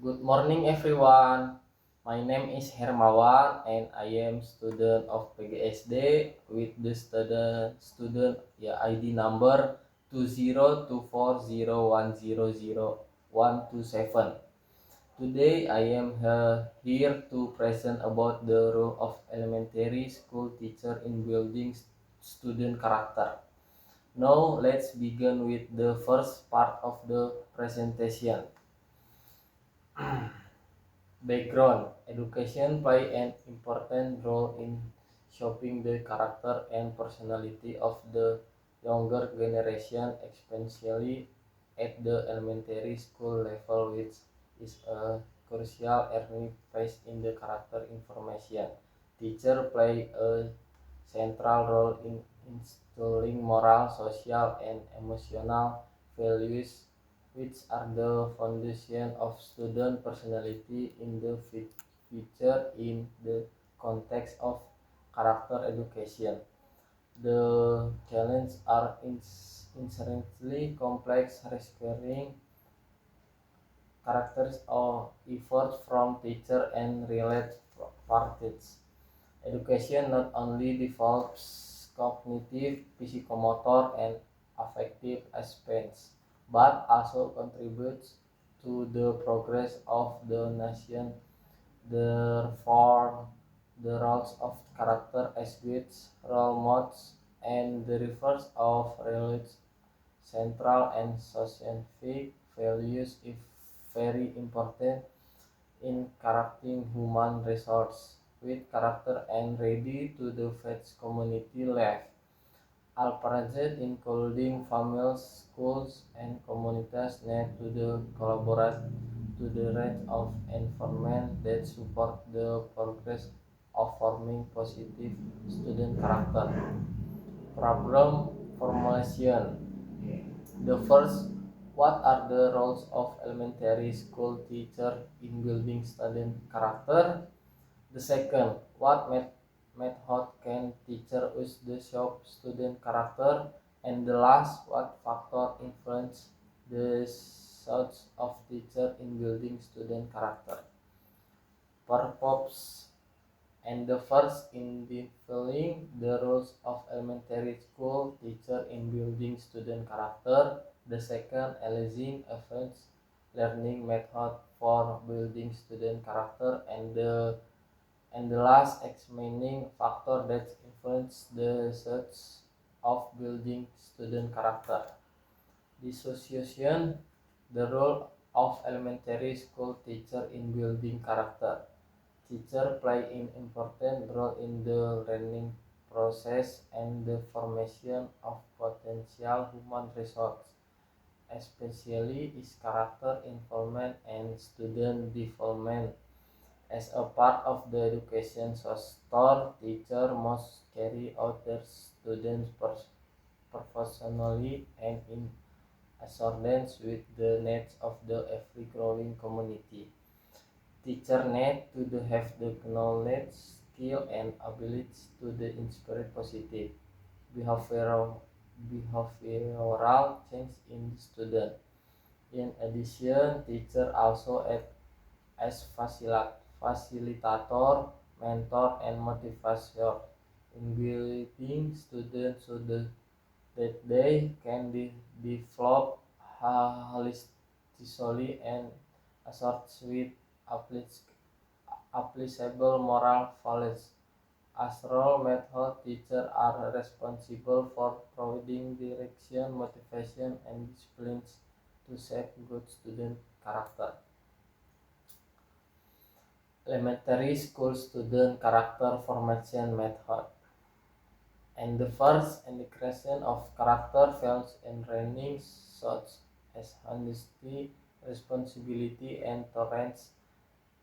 Good morning everyone. My name is Hermawan and I am student of PGSD with the student ID number 202401000127. Today I am here to present about the role of elementary school teacher in building student character. Now let's begin with the first part of the presentation. Background: education play an important role in shaping the character and personality of the younger generation, especially at the elementary school level, which is a crucial early phase in the character information. Teachers play a central role in instilling moral, social, and emotional values which are the foundation of student personality in the future in the context of character education. The challenges are inherently complex, requiring characters or efforts from teacher and related parties. Education not only develops cognitive, psychomotor, and affective aspects, but also contributes to the progress of the nation. Therefore, the roles of character as guides, role models, and the reverse of religious, central, and scientific values is very important in correcting human resource with character and ready to the face community life. All present, including families, schools, and communities, need to the collaborate to the range of environment that support the progress of forming positive student character. Problem formulation. The first, what are the roles of elementary school teacher in building student character? The second, what method can teacher use to shape student character? And the last, what factor influence the such of teacher in building student character? Purpose. And the first in defining the roles of elementary school teacher in building student character. The second, analyzing advanced learning method for building student character, and the last, examining factor that influence the search of building student character. Dissociation, the role of elementary school teacher in building character. Teacher play an important role in the learning process and the formation of potential human resource, especially its character involvement and student development. As a part of the education sector, teachers must carry out their students professionally and in accordance with the needs of the ever-growing community. Teachers need to have the knowledge, skill, and ability to inspire positive behavioral change in the student. In addition, teachers also act as facilitator, mentor, and motivator in guiding students so that they can develop holistically and assert with applicable moral values. As role method, teachers are responsible for providing direction, motivation, and disciplines to shape good student character. Elementary school student character formation method. And the first indication of character values in learning such as honesty, responsibility, and tolerance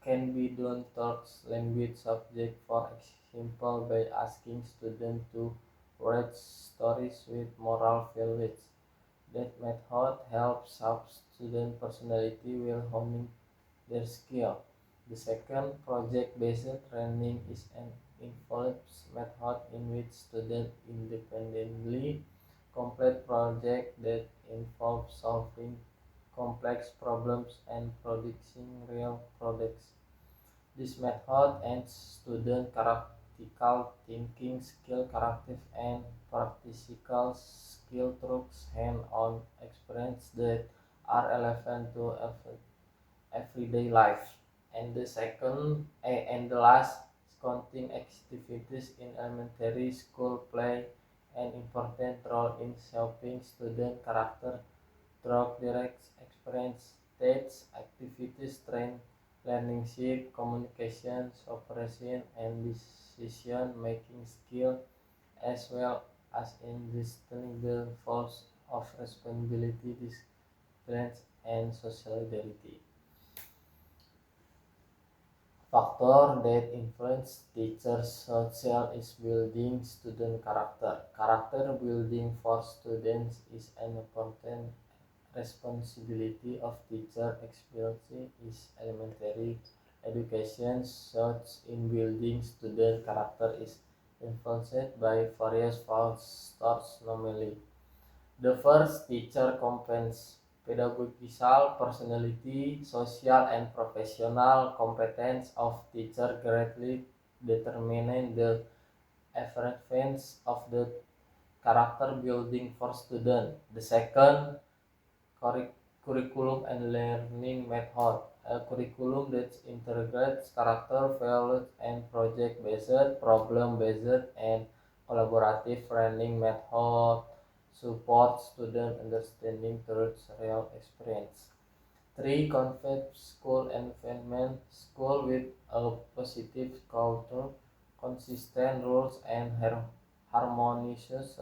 can be done towards language subject, for example by asking students to write stories with moral values. That method helps shape student personality while honing their skill. The second, project-based learning, is an involved method in which students independently complete projects that involve solving complex problems and producing real products. This method ends student critical thinking skill, corrective and practical skill through hand-on experience that are relevant to everyday life. And the second and the last, counting activities in elementary school play an important role in shaping student character through direct experience. Stage activities train learning shape, communication, cooperation, and decision making skill, as well as in discerning the force of responsibility, discipline, and solidarity. Factor that influence teachers' social is building student character. Character building for students is an important responsibility of teacher, especially is elementary education. Such in building student character is influenced by various factors, normally the first, teacher competence, pedagogical personality, social and professional competence of teacher greatly determine the effectiveness of the character building for student. The second, curriculum and learning method, a curriculum that integrates character, values, and project-based, problem-based, and collaborative learning method support student understanding through real experience. Three, concept school environment, school with a positive culture, consistent rules, and harmonious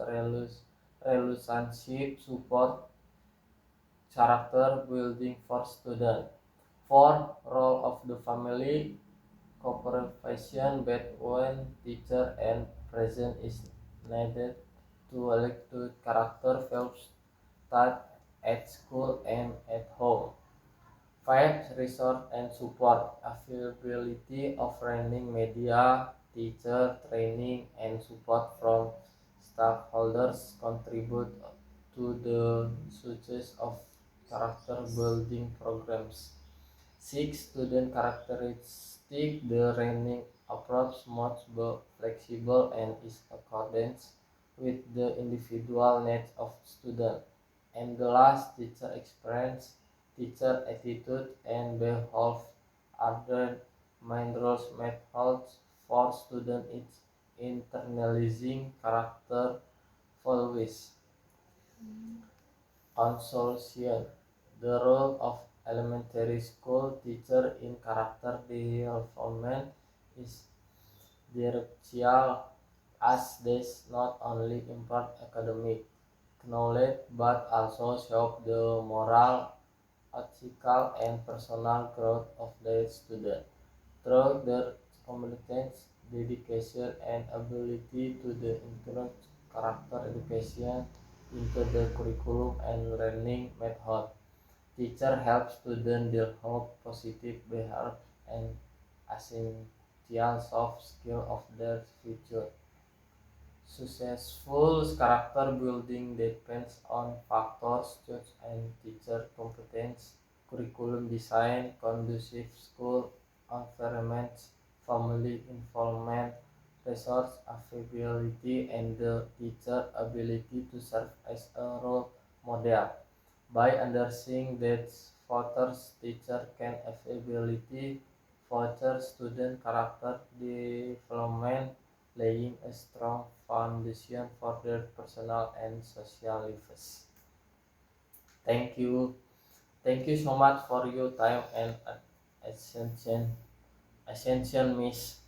relationship support character building for students. 4. Role of the family, cooperation between teacher and present is needed to elect to character values taught at school and at home. 5. Resource and support, availability of training media, teacher training, and support from stakeholders contribute to the success of character building programs. 6. Student characteristic, the training approach must be flexible and is accordance with the individual needs of student. And the last, teacher experience, teacher attitude and behavior are the main roles methods for student in internalizing character values. Consortium: the role of elementary school teacher in character development is directional, as they not only impart academic knowledge but also shape the moral, ethical, and personal growth of their students. Through their competence, dedication, and ability to integrate character education into the curriculum and learning method, teacher help students develop positive behavior and essential soft skill of their future. Successful character building depends on factors such as teacher competence, curriculum design, conducive school environments, family involvement, resource availability, and the teacher ability to serve as a role model. By understanding that factors, teacher can availability foster student character development, laying a strong foundation for their personal and social lives. Thank you. Thank you so much for your time and attention, Miss.